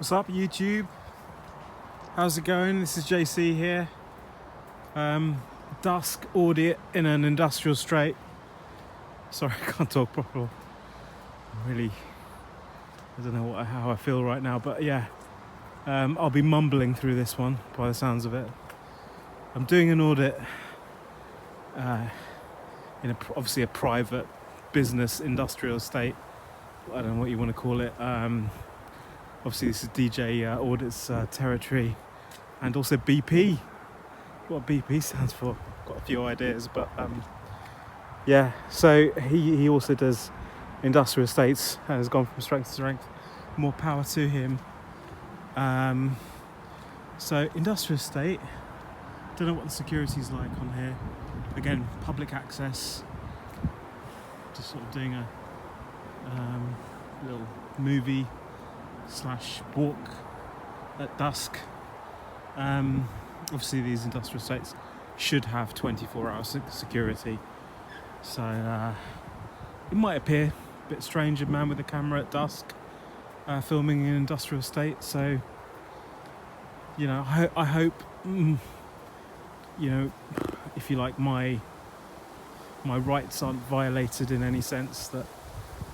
What's up, YouTube? How's it going? This is JC here. Dusk audit in an industrial estate. Sorry, I can't talk properly. I don't know how I feel right now, but yeah. I'll be mumbling through this one by the sounds of it. I'm doing an audit in obviously a private business industrial estate. I don't know what you want to call it. Obviously this is DJ Audits territory, and also BP. What BP stands for, got a few ideas, but yeah. So he also does industrial estates, has gone from strength to strength. More power to him. So industrial estate, don't know what the security's like on here. Again, public access. Just sort of doing a little movie / walk at dusk. Obviously these industrial estates should have 24-hour security, so it might appear a bit strange, a man with a camera at dusk filming an industrial estate. So you know, I hope you know, if you like, my rights aren't violated in any sense, that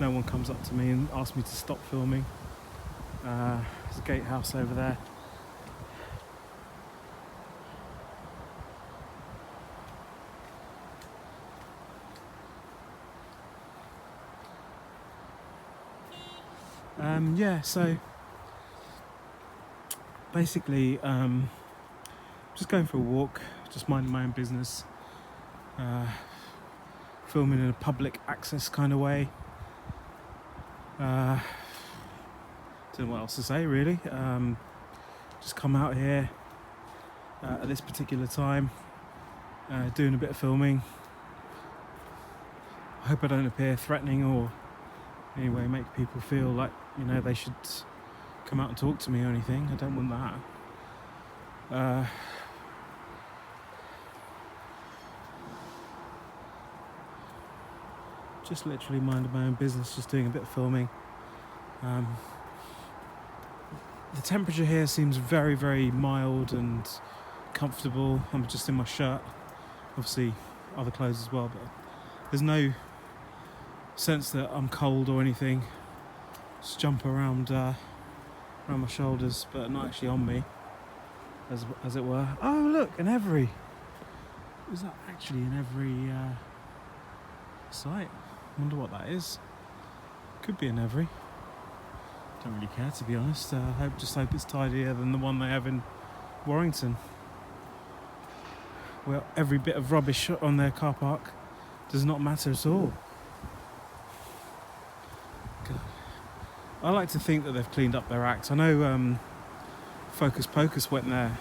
no one comes up to me and asks me to stop filming. There's a gatehouse over there. Yeah, so basically just going for a walk, just minding my own business, filming in a public access kind of way. Don't know what else to say really. Just come out here at this particular time, doing a bit of filming. I hope I don't appear threatening or anyway make people feel like, you know, they should come out and talk to me or anything. I don't want that. Just literally minding my own business, just doing a bit of filming. The temperature here seems very, very mild and comfortable. I'm just in my shirt, obviously other clothes as well, but there's no sense that I'm cold or anything. Just jump around my shoulders, but not actually on me, as it were. Oh look, an Every. Is that actually an Every site? I wonder what that is. Could be an Every. Don't really care, to be honest. Just hope it's tidier than the one they have in Warrington. Well, every bit of rubbish on their car park does not matter at all. God. I like to think that they've cleaned up their act. I know Focus Pocus went there.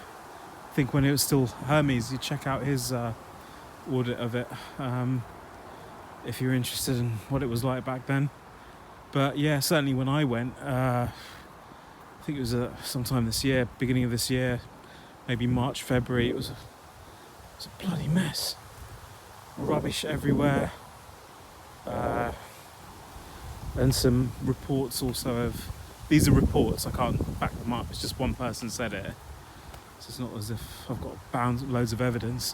I think when it was still Hermes. You check out his audit of it if you're interested in what it was like back then. But yeah, certainly when I went, I think it was sometime this year, beginning of this year, maybe March, February, it was a bloody mess. Rubbish everywhere. And some reports also of, these are reports, I can't back them up, it's just one person said it. So it's not as if I've got loads of evidence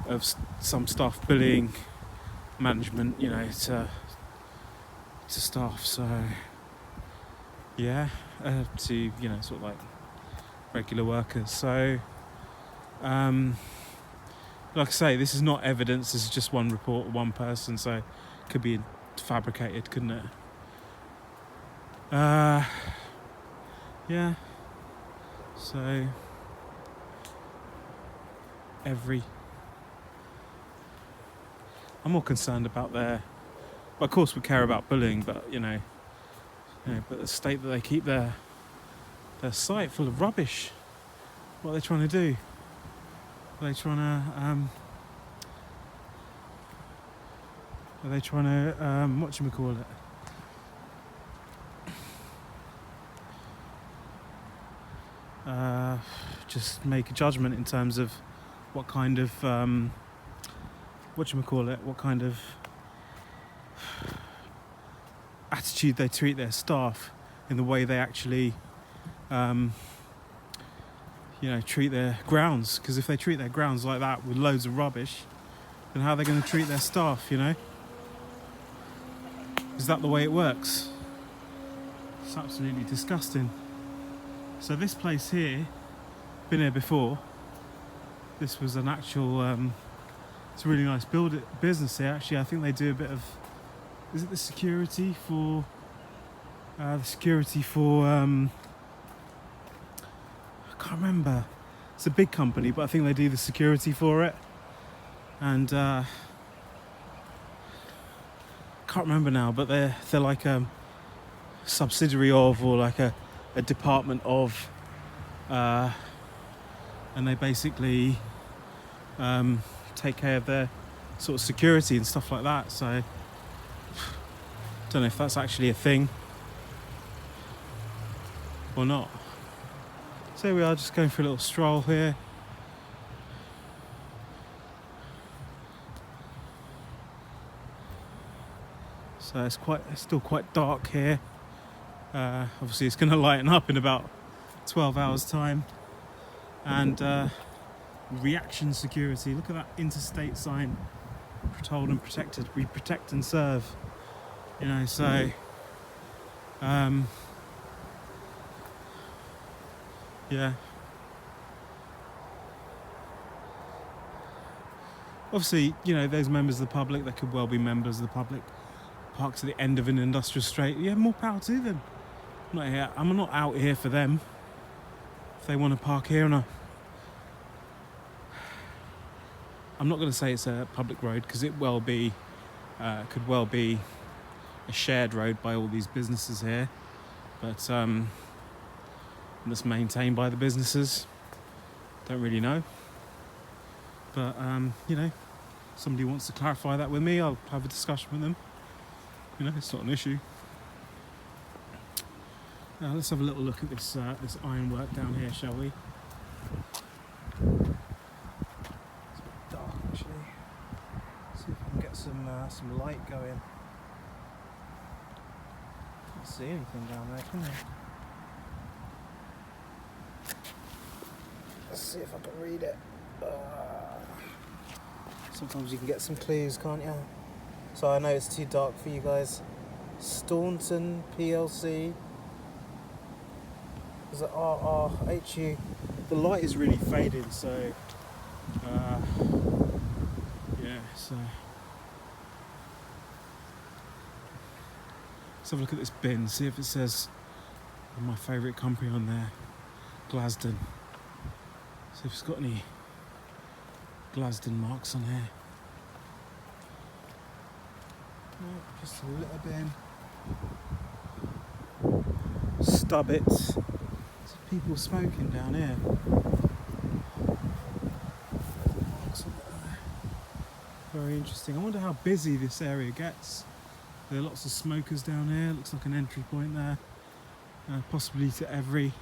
of some staff bullying management, you know, to staff. So yeah, to, you know, sort of like regular workers. So like I say, this is not evidence, this is just one report, one person, so it could be fabricated, couldn't it? Yeah, so I'm more concerned about their, well, of course we care about bullying, but you know, but the state that they keep their site full of rubbish. What are they trying to do? Are they trying to whatchamacallit? Just make a judgment in terms of what kind of what kind of attitude they treat their staff in the way they actually treat their grounds. Because if they treat their grounds like that with loads of rubbish, then how are they going to treat their staff, Is that the way it works? It's absolutely disgusting. So this place here, been here before. This was an actual, it's a really nice business here actually. I think they do a bit of, is it the security for, I can't remember. It's a big company, but I think they do the security for it. And can't remember now, but they're like a subsidiary of, or like a department of, and they basically take care of their sort of security and stuff like that. So don't know if that's actually a thing or not. So here we are, just going for a little stroll here. So it's still quite dark here. Obviously it's going to lighten up in about 12 hours time. And reaction security, look at that interstate sign, told and protected, we protect and serve, so yeah, obviously those members of the public, they could well be members of the public, parked at the end of an industrial estate. Yeah, more power to them. I'm not out here for them. If they want to park here, and I'm not going to say it's a public road, because it could well be a shared road by all these businesses here, but that's maintained by the businesses. Don't really know, but somebody wants to clarify that with me, I'll have a discussion with them. It's not an issue. Now let's have a little look at this ironwork down here, shall we? See if I can get some light going. Can't see anything down there, can you? Let's see if I can read it. Sometimes you can get some clues, can't you? So I know it's too dark for you guys. Staunton PLC. Is it RRHU? The light is really fading, so so let's have a look at this bin, see if it says my favourite company on there, Glasden. See if it's got any Glasden marks on here. No, just a little bin. Stub it. There's people smoking down here. Very interesting. I wonder how busy this area gets. There are lots of smokers down here. Looks like an entry point there, possibly to every.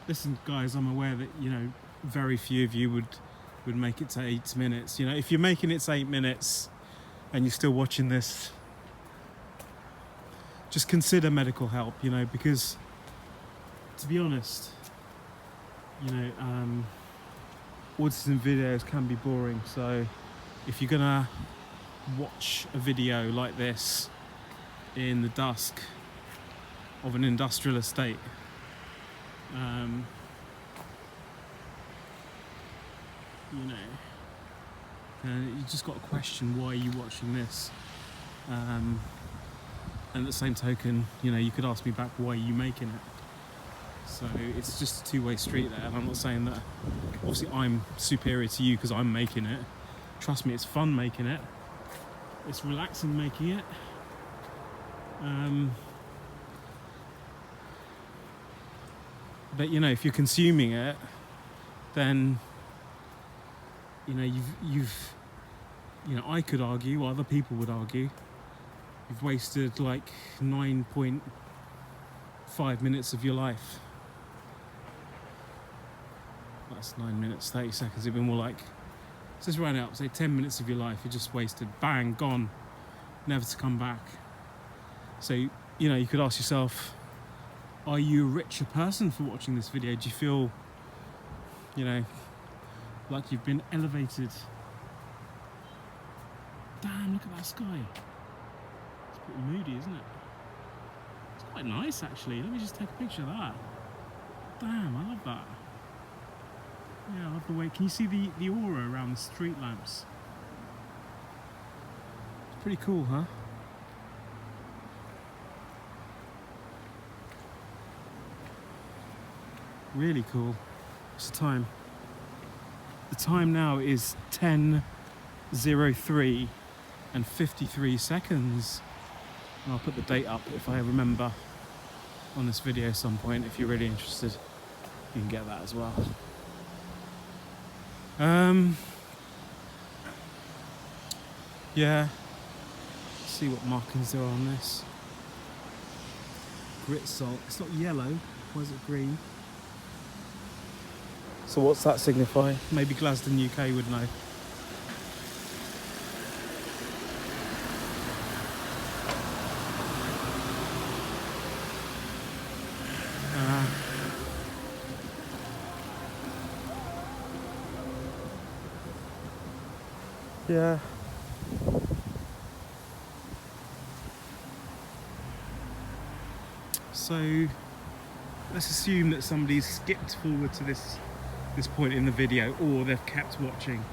Listen, guys, I'm aware that very few of you would make it to 8 minutes. If you're making it to 8 minutes and you're still watching this, just consider medical help. Because to be honest, autism videos can be boring. So if you're gonna watch a video like this in the dusk of an industrial estate, you just got to question, why are you watching this? And at the same token, you could ask me back, why are you making it? So it's just a two-way street there, and I'm not saying that obviously I'm superior to you because I'm making it. Trust me, it's fun making it, it's relaxing making it. But if you're consuming it, then I could argue, or other people would argue, you've wasted like 9.5 minutes of your life. That's 9 minutes 30 seconds. It'd be more like, let's just round it up, say 10 minutes of your life you just wasted, bang, gone, never to come back. So, you know, you could ask yourself, are you a richer person for watching this video? Do you feel, you know, like you've been elevated? Damn, look at that sky. It's pretty moody, isn't it? It's quite nice, actually. Let me just take a picture of that. Damn, I love that. Yeah, I love the way. Can you see the aura around the street lamps? It's pretty cool, huh? Really cool. What's the time? The time now is 10:03 and 53 seconds. And I'll put the date up if I remember on this video at some point. If you're really interested, you can get that as well. Yeah. Let's see what markings there are on this. Grit salt. It's not yellow. Why is it green? So what's that signify? Maybe Glaston, UK would know. Yeah. So let's assume that somebody's skipped forward to this point in the video, or they've kept watching,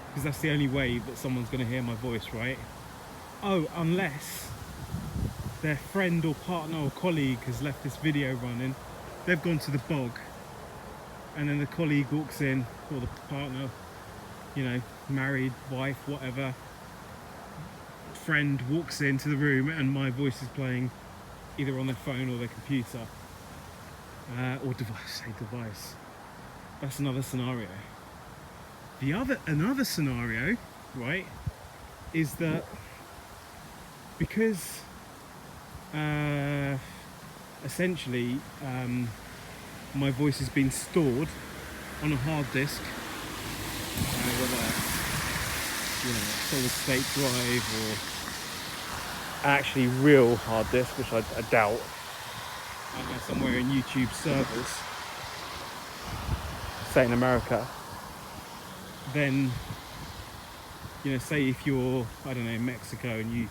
because that's the only way that someone's going to hear my voice, right? Oh, unless their friend or partner or colleague has left this video running, they've gone to the bog, and then the colleague walks in, or the partner, you know, married, wife, whatever, friend walks into the room and my voice is playing either on their phone or their computer, or device. That's another scenario. Another scenario, right, is that because essentially my voice has been stored on a hard disk, whether, you know, solid state drive or actually real hard disk, which I doubt, somewhere in YouTube servers, say in America, then, you know, say if you're, I don't know, in Mexico and you,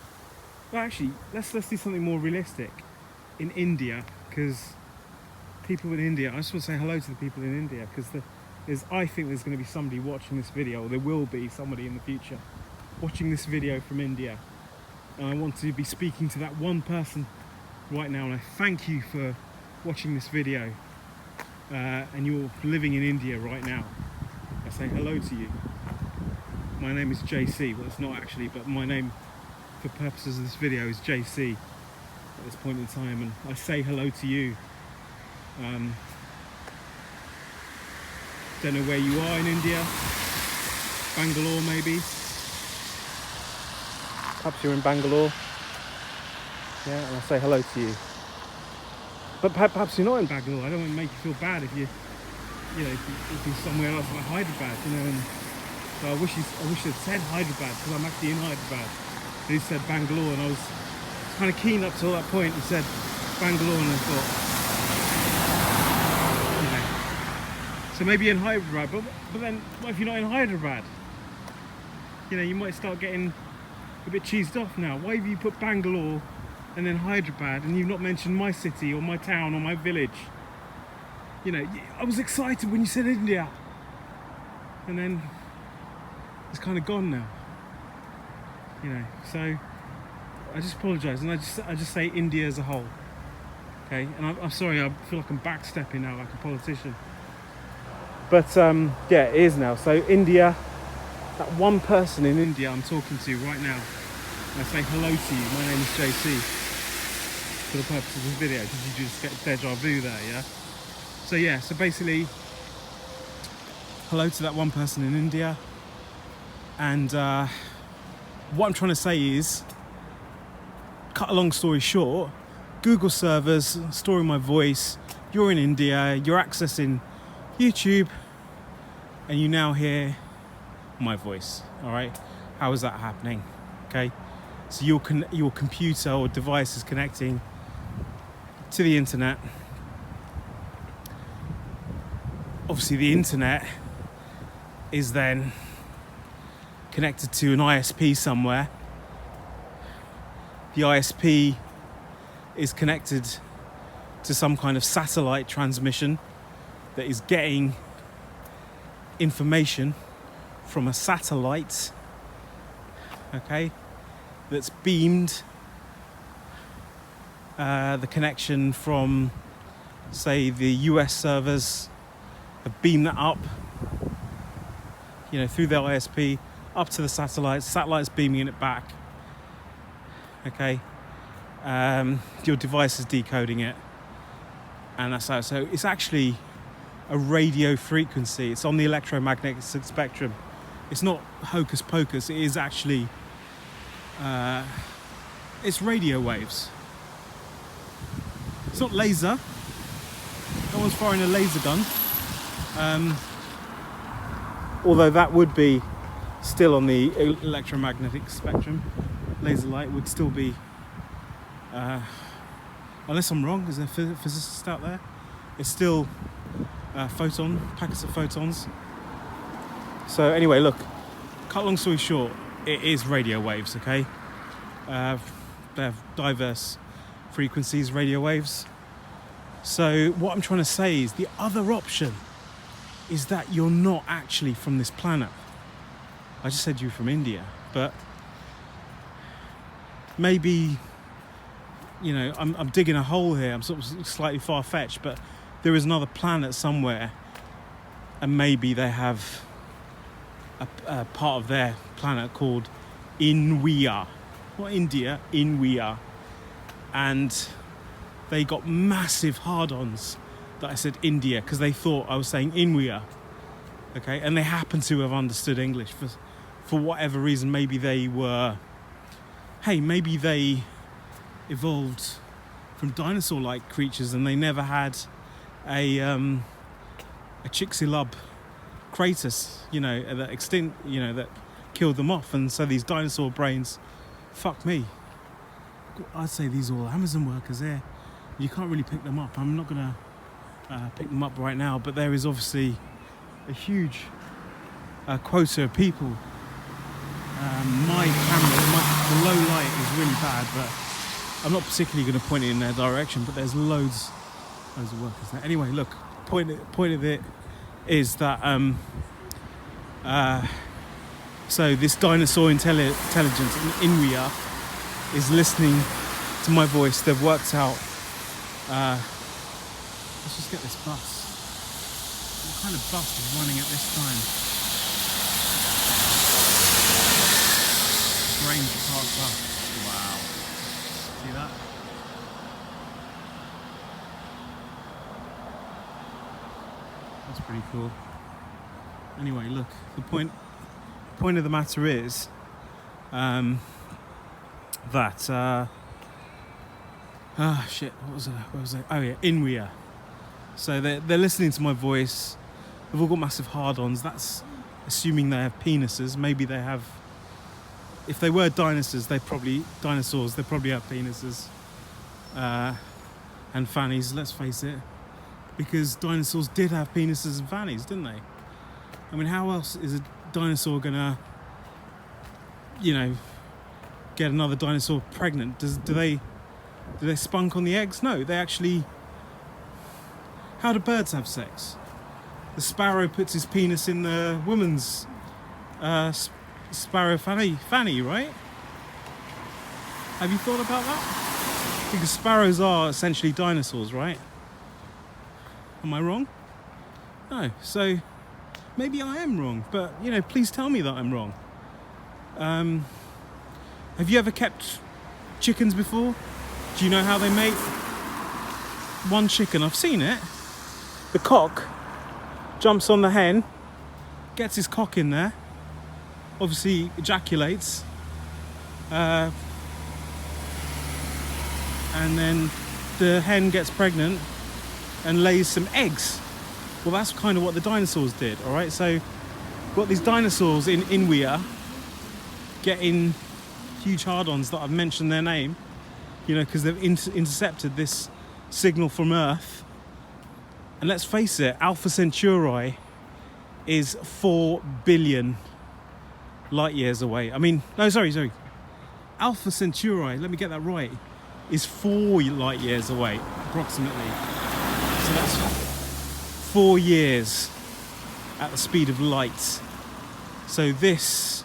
well, actually, let's do something more realistic. In India, because people in India, I just want to say hello to the people in India, because I think there's going to be somebody watching this video, or there will be somebody in the future watching this video from India, and I want to be speaking to that one person right now, and I thank you for watching this video, and you're living in India right now. I say hello to you. My name is JC. Well, it's not actually, but my name for purposes of this video is JC at this point in time, and I say hello to you. Don't know where you are in India. Bangalore, maybe. Perhaps you're in Bangalore. Yeah, and I say hello to you. But perhaps you're not in Bangalore. I don't want to make you feel bad if you're somewhere else like Hyderabad, you know. And so I wish you'd said Hyderabad, because I'm actually in Hyderabad. He said Bangalore, and I was kind of keen up till that point. He said Bangalore, and I thought, you know, so maybe in Hyderabad. But then, what if you're not in Hyderabad? You know, you might start getting a bit cheesed off now. Why have you put Bangalore and then Hyderabad, and you've not mentioned my city or my town or my village? You know, I was excited when you said India, and then it's kind of gone now. You know, so I just apologise, and I just say India as a whole. Okay, and I'm sorry, I feel like I'm backstepping now like a politician. But yeah, it is now. So India, that one person in India I'm talking to right now, I say hello to you. My name is JC. For the purpose of this video, did you just get deja vu there? Yeah. So yeah, so basically, hello to that one person in India, and what I'm trying to say is, cut a long story short, Google servers storing my voice, you're in India, you're accessing YouTube, and you now hear my voice. All right, how is that happening? Okay, So your computer or device is connecting to the internet. Obviously, the internet is then connected to an ISP somewhere. The ISP is connected to some kind of satellite transmission that is getting information from a satellite, okay, that's beamed the connection from, say, the US servers have beamed that up, through the ISP up to the satellite's beaming it back, okay. Your device is decoding it, and that's how. So it's actually a radio frequency. It's on the electromagnetic spectrum. It's not hocus pocus. It is actually it's radio waves. It's not laser. No one's firing a laser gun. Although that would be still on the electromagnetic spectrum. Laser light would still be, unless I'm wrong, is there physicists out there? It's still packets of photons. So anyway, look, cut long story short, it is radio waves, okay? They have diverse frequencies, radio waves. So what I'm trying to say is the other option is that you're not actually from this planet. I just said you're from India, but maybe, I'm digging a hole here. I'm sort of slightly far-fetched, but there is another planet somewhere, and maybe they have a part of their planet called India, not India, India, and they got massive hard-ons that I said India because they thought I was saying India, okay, and they happen to have understood English for whatever reason. Maybe they evolved from dinosaur-like creatures and they never had a Chicxulub craters, that extinct, that killed them off, and so these dinosaur brains, fuck me. I'd say these are all Amazon workers here. You can't really pick them up. I'm not gonna pick them up right now, but there is obviously a huge quota of people. My camera, the low light is really bad, but I'm not particularly going to point it in their direction, but there's loads of workers there. Anyway, look, point of it is that so this dinosaur intelligence in India is listening to my voice. They've worked out, let's just get this bus. What kind of bus is running at this time? Grange Park bus. Wow. See that? That's pretty cool. Anyway, look, the point of the matter is that shit, what was it? Oh yeah, India. So they're listening to my voice. They've all got massive hard-ons. That's assuming they have penises. Maybe they have. If they were dinosaurs, they probably have penises and fannies. Let's face it, because dinosaurs did have penises and fannies, didn't they? I mean, how else is a dinosaur gonna, get another dinosaur pregnant? Do they spunk on the eggs? No, they actually. How do birds have sex? The sparrow puts his penis in the woman's sparrow fanny, right? Have you thought about that? Because sparrows are essentially dinosaurs, right? Am I wrong? No. So maybe I am wrong, but please tell me that I'm wrong. Have you ever kept chickens before? Do you know how they mate? One chicken, I've seen it. The cock jumps on the hen, gets his cock in there, obviously ejaculates, and then the hen gets pregnant and lays some eggs. Well, that's kind of what the dinosaurs did, all right? So, got these dinosaurs in India getting huge hard-ons that I've mentioned their name, you know, because they've intercepted this signal from Earth. And let's face it, Alpha Centauri is 4 billion light years away. I mean, no, sorry. Alpha Centauri, let me get that right, is 4 light years away, approximately. So that's 4 years at the speed of light. So this,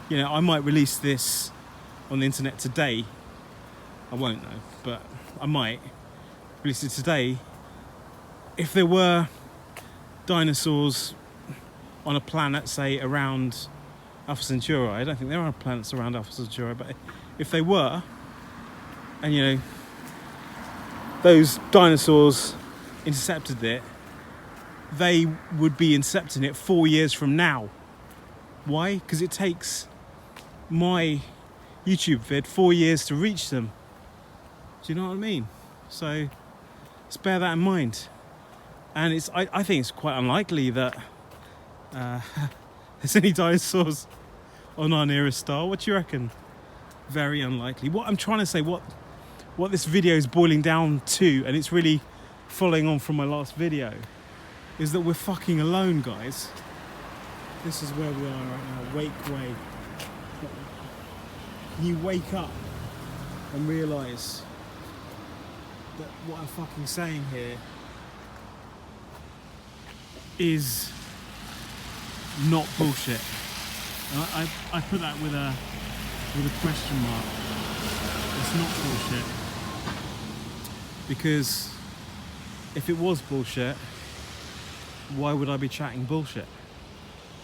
you know, I might release this on the internet today. I won't though, but I might release it today. If there were dinosaurs on a planet, say, around Alpha Centauri, I don't think there are planets around Alpha Centauri, but if they were, and you know, those dinosaurs intercepted it, they would be intercepting it 4 years from now. Why? Because it takes my YouTube vid 4 years to reach them. Do you know what I mean? So let's bear that in mind. And I think it's quite unlikely that there's any dinosaurs on our nearest star. What do you reckon? Very unlikely. What I'm trying to say, what this video is boiling down to, and it's really following on from my last video, is that we're fucking alone, guys. This is where we are right now. Wake way. Can you wake up and realise that what I'm fucking saying here is not bullshit? And I put that with a question mark. It's not bullshit. Because if it was bullshit, why would I be chatting bullshit?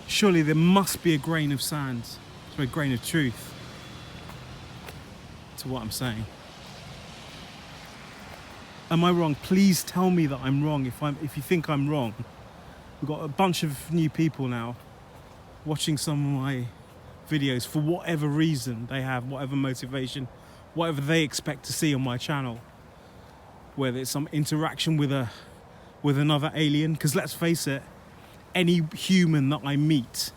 Surely there must be a grain of sand, or a grain of truth to what I'm saying. Am I wrong? Please tell me that I'm wrong if you think I'm wrong. We've got a bunch of new people now watching some of my videos for whatever reason they have, whatever motivation, whatever they expect to see on my channel. Whether it's some interaction with another alien, because let's face it, any human that I meet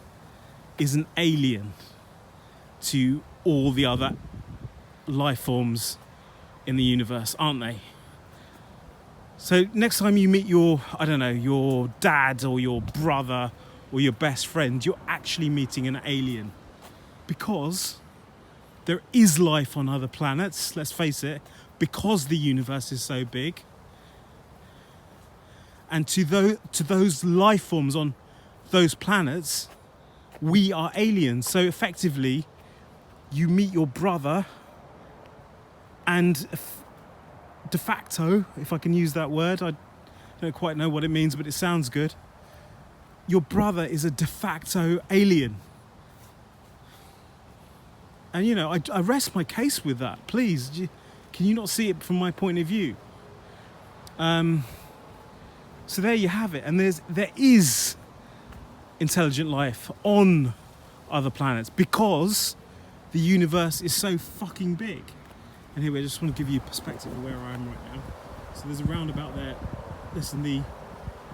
is an alien to all the other life forms in the universe, aren't they? So next time you meet your dad or your brother or your best friend, you're actually meeting an alien, because there is life on other planets, let's face it, because the universe is so big. And to those life forms on those planets, we are aliens. So effectively, you meet your brother, and de facto, if I can use that word, I don't quite know what it means, but it sounds good. Your brother is a de facto alien. And you know, I rest my case with that. Please, can you not see it from my point of view? So there you have it. And there is intelligent life on other planets because the universe is so fucking big. And anyway, I just want to give you a perspective of where I am right now. So there's a roundabout there. Listen, the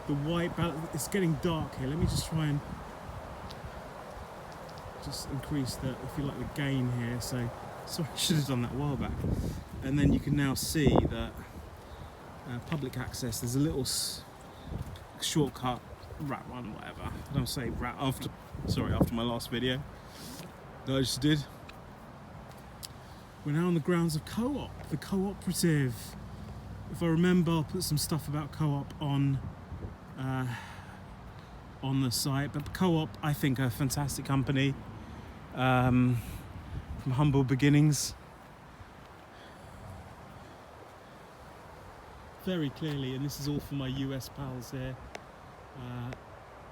white balance, it's getting dark here. Let me just try and just increase the, if you like, the gain here. So sorry, I should have done that a while back. And then you can now see that public access, there's a little shortcut, rat run, whatever. I don't say rat after my last video that I just did. We're now on the grounds of Co-op, the cooperative. If I remember, I'll put some stuff about Co-op on the site. But Co-op, I think, are a fantastic company from humble beginnings. Very clearly, and this is all for my US pals here.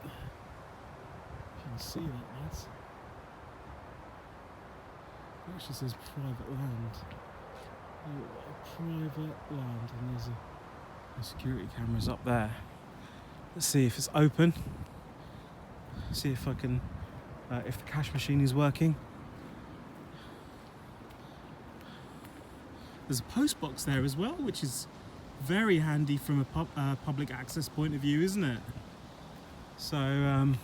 If you can see that, lads. It actually says private land. Private land, and there's a security cameras up there. Let's see if it's open. See if I can, if the cash machine is working. There's a post box there as well, which is very handy from a public access point of view, isn't it? So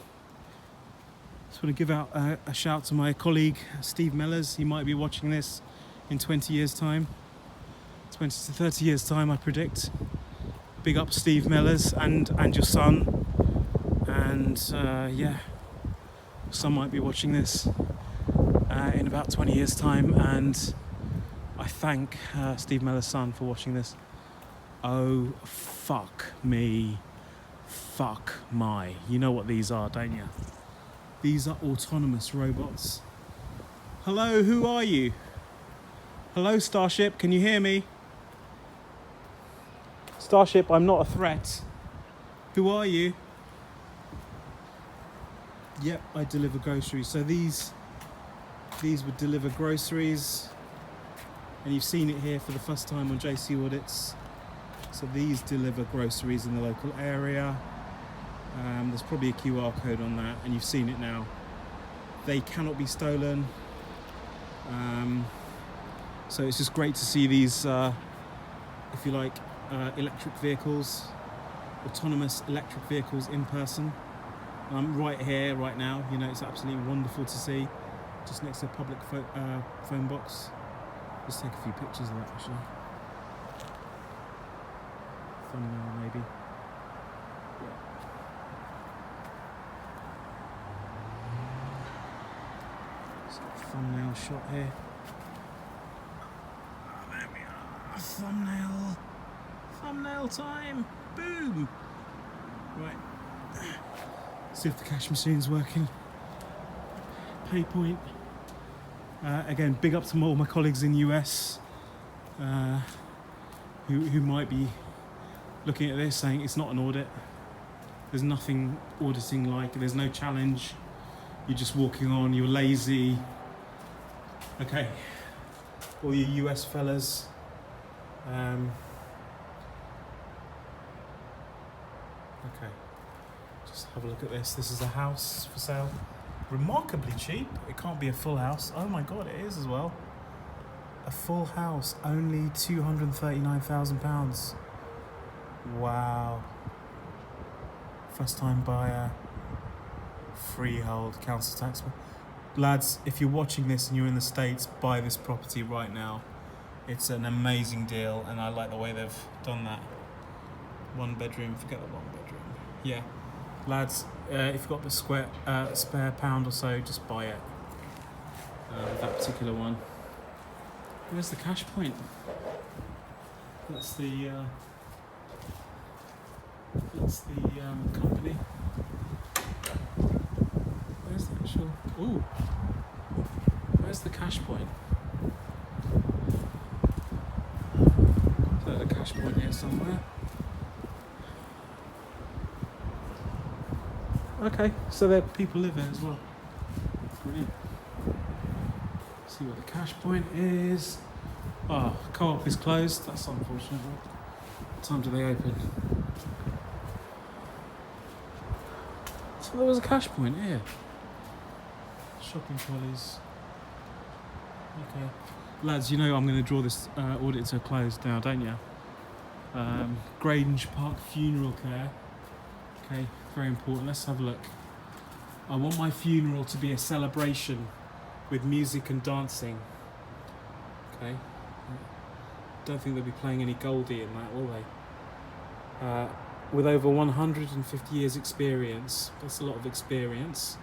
Just want to give out a shout to my colleague Steve Mellors. He might be watching this in 20 years time, 20 to 30 years time I predict. Big up Steve Mellors and your son, and yeah, your son might be watching this in about 20 years time, and I thank Steve Mellors' son for watching this. Oh fuck me, fuck my, you know what these are, don't you? These are autonomous robots. Hello, who are you? Hello, Starship, can you hear me? Starship, I'm not a threat. Who are you? Yep, I deliver groceries. So these would deliver groceries, and you've seen it here for the first time on JC Audits. So these deliver groceries in the local area. There's probably a QR code on that, and you've seen it now. They cannot be stolen. So it's just great to see these, if you like, electric vehicles, autonomous electric vehicles in person. I'm right here, right now. You know, it's absolutely wonderful to see. Just next to a public phone box. Just take a few pictures of that, actually. Thumbnail, maybe. Yeah. So, thumbnail shot here. Oh, there we are. Thumbnail. Thumbnail time. Boom. Right. See if the cash machine's working. Paypoint. Again, big up to all my colleagues in the US who might be looking at this saying it's not an audit. There's nothing auditing like. There's no challenge. You're just walking on. You're lazy. Okay. All you US fellas. Okay. Just have a look at this. This is a house for sale. Remarkably cheap. It can't be a full house. Oh my god, it is as well. A full house, only £239,000. Wow. First time buyer. Freehold, council tax. Lads, if you're watching this and you're in the States, buy this property right now. It's an amazing deal, and I like the way they've done that. One bedroom, forget the one bedroom. Yeah. Lads, if you've got the spare pound or so, just buy it. That particular one. Where's the cash point? That's the company. Where's the actual? Ooh. Where's the cash point? Is there a cash point here somewhere? Okay, so there people live there as well. Brilliant. See what the cash point is. Oh, co-op is closed. That's unfortunate. What time do they open? So there was a cash point here. Shopping trolleys. Okay. Lads, you know I'm going to draw this audit to a close now, don't you? Grange Park Funeral Care. Okay, very important. Let's have a look. I want my funeral to be a celebration with music and dancing. Okay. Don't think they'll be playing any Goldie in that, will they? With over 150 years experience. That's a lot of experience.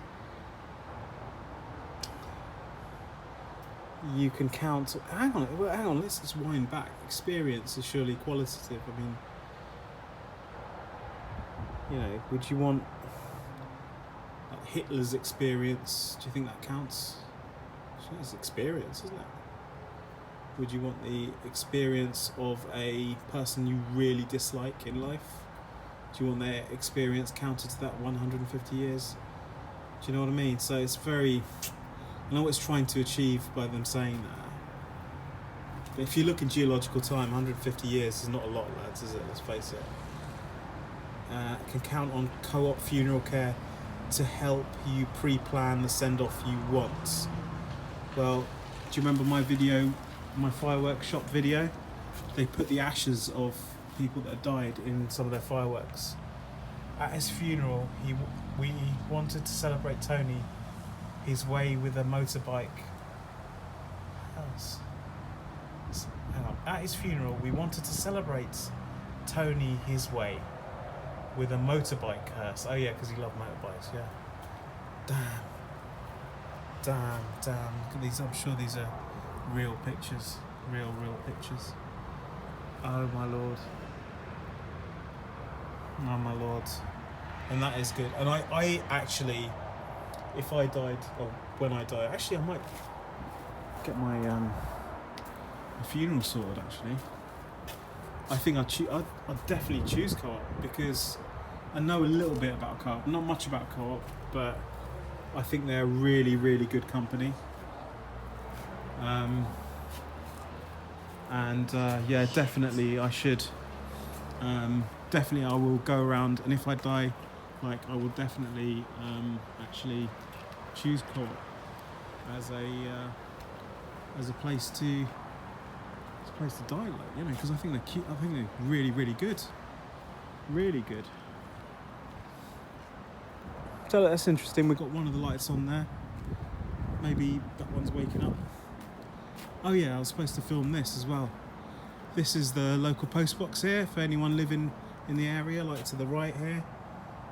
You can count... Hang on, let's just wind back. Experience is surely qualitative. I mean... You know, would you want like Hitler's experience? Do you think that counts? It's experience, isn't it? Would you want the experience of a person you really dislike in life? Do you want their experience counted to that 150 years? Do you know what I mean? So it's very... I know what it's trying to achieve by them saying that. But if you look in geological time, 150 years is not a lot, lads, is it? Let's face it. Can count on co-op funeral care to help you pre-plan the send-off you want. Well, do you remember my video, my fireworks shop video? They put the ashes of people that had died in some of their fireworks. At his funeral, we wanted to celebrate Tony his way with a motorbike hearse. Hang on. At his funeral, we wanted to celebrate Tony his way with a motorbike hearse. Oh yeah, because he loved motorbikes. Yeah. Damn. Look at these. I'm sure these are real pictures. Real pictures. Oh my lord. Oh my lord. And that is good. And I actually, if I died, or when I die, actually I might get my funeral sorted actually. I think I'd definitely choose Co-op because I know a little bit about Co-op, not much about Co-op, but I think they're a really good company. Yeah, definitely I should. Definitely I will go around, and if I die, like I will definitely actually choose Co-op as a place to die, like, you know, because I think they're cute. I think they're really good, really good. So that's interesting. We've got one of the lights on there. Maybe that one's waking up. Oh yeah, I was supposed to film this as well. This is the local post box here for anyone living in the area, like to the right here.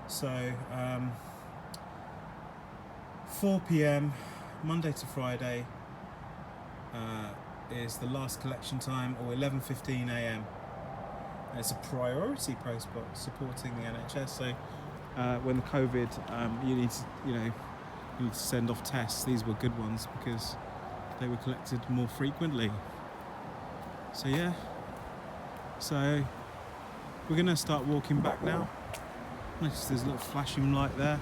So 4 p.m. Monday to Friday is the last collection time, or 11:15 a.m. It's a priority post box supporting the NHS. So when the COVID, you need to send off tests. These were good ones because they were collected more frequently. So yeah. So we're gonna start walking back now. Notice there's a little flashing light there.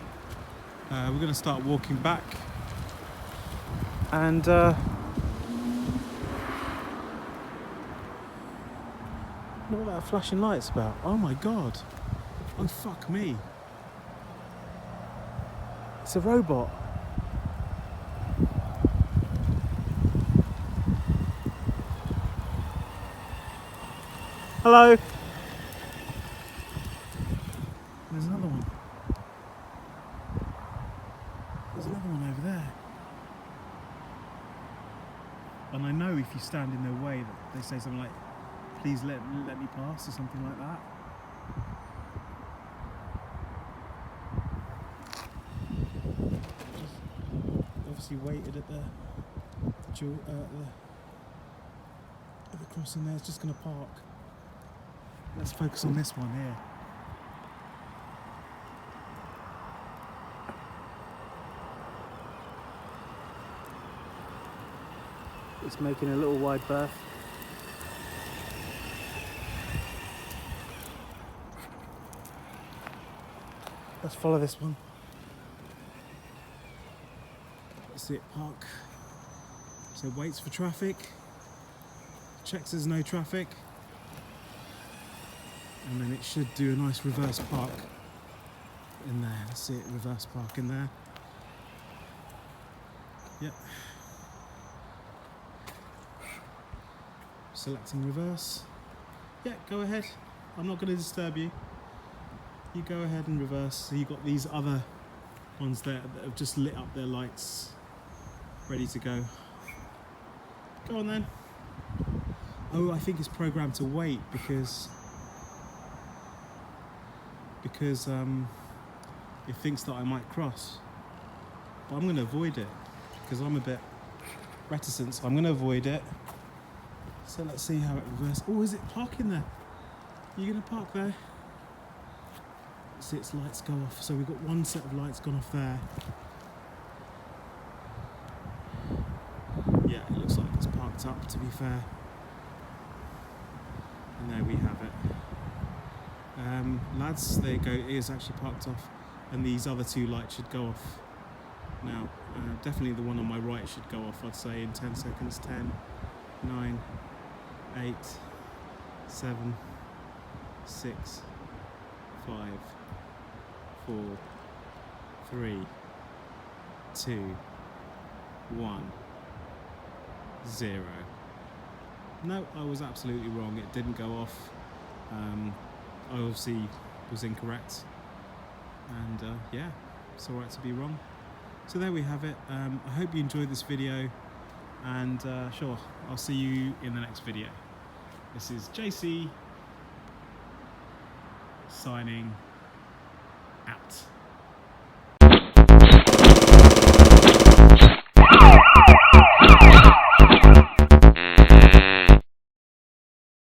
We're gonna start walking back, and what that flashing light's about? Oh my god! Oh fuck me! It's a robot. Hello. There's another one. There's another one over there. And I know if you stand in their way, that they say something like, "Please let me pass," or something like that. Just obviously waited at the crossing there. It's just going to park. Let's focus on this one here. It's making a little wide berth. Let's follow this one. Let's see it park. So it waits for traffic, checks there's no traffic, and then it should do a nice reverse park in there. Let's see it reverse park in there. Yep. Selecting reverse. Yeah, go ahead. I'm not going to disturb you. You go ahead and reverse. So you've got these other ones there that have just lit up their lights, ready to go. Go on then. Oh, I think it's programmed to wait because it thinks that I might cross. But I'm going to avoid it because I'm a bit reticent, so I'm going to avoid it. So let's see how it reverses. Oh, is it parking there? You're going to park there? See its lights go off. So we've got one set of lights gone off there. Yeah, it looks like it's parked up, to be fair. And there we have it. Lads, there you go. It is actually parked off. And these other two lights should go off now. Definitely the one on my right should go off, I'd say, in 10 seconds. 10, 9, 8, 7, 6, 5, 4, 3, 2, 1, 0. No, I was absolutely wrong. It didn't go off. I obviously was incorrect. And yeah, it's alright to be wrong. So there we have it. I hope you enjoyed this video, and sure, I'll see you in the next video. This is JC signing out.